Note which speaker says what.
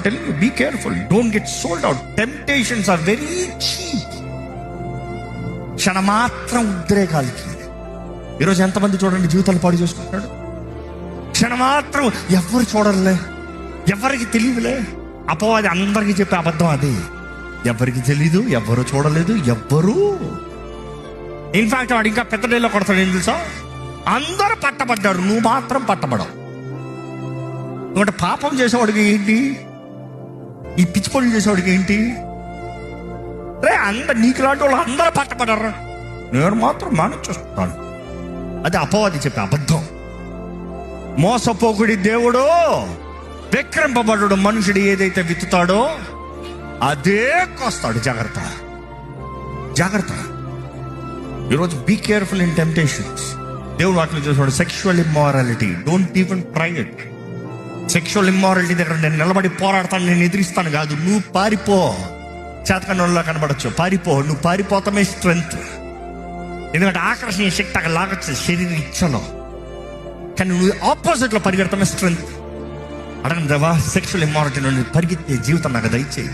Speaker 1: Tell you, be careful, don't get sold out. Temptations are very cheap. క్షణమాత్రం ఉద్రేకాలకి. ఈరోజు ఎంతమంది చూడండి జీవితాలు పాడు చేసుకుంటాడు. క్షణమాత్రం ఎవరు చూడలే, ఎవరికి తెలియదులే. అపవాది అందరికీ చెప్పే అబద్ధం అది. ఎవరికి తెలీదు, ఎవరు చూడలేదు, ఎవ్వరు. ఇన్ఫాక్ట్ వాడు ఇంకా పెద్ద డేలో కొడతాడు. ఏం తెలుసా? అందరూ పట్టబడ్డారు, నువ్వు మాత్రం పట్టబడవు. ఎందుకంటే పాపం చేసేవాడికి ఏంటి, ఈ పిచ్చి పనులు చేసేవాడికి ఏంటి? రే నీకు లాంటి వాళ్ళు అందరూ పట్టబడ్డారు, నేను మాత్రం మేనేజ్ చేస్తున్నాను. అది అపవాది చెప్పే అబద్ధం. మోసపోకుడి దేవుడు, విక్రమింపబడు మనుషుడు ఏదైతే విత్తుతాడో అదే కోస్తాడు. జాగ్రత్త, జాగ్రత్త. ఈరోజు బీ కేర్ఫుల్ ఇన్ టెంప్టేషన్స్. దేవుడు వాటిని చూసాడు. Sexual immorality, don't even try it. Sexual immorality దగ్గర నేను నిలబడి పోరాడతాను, నేను ఎదిరిస్తాను కాదు. నువ్వు పారిపో. చేతకన్నులా కనబడచ్చు, పారిపో. నువ్వు పారిపోతామే స్ట్రెంగ్త్. ఎందుకంటే ఆకర్షణీయ శక్తి అక్కడ లాగొచ్చు శరీర ఇచ్చలో. కానీ నువ్వు ఆపోజిట్లో పరిగెడతామే స్ట్రెంగ్త్. అడగండి దేవా, సెక్షువల్ ఇమ్మారాలిటీ నుండి పరిగెత్తే జీవితం నాకు దయచేయి.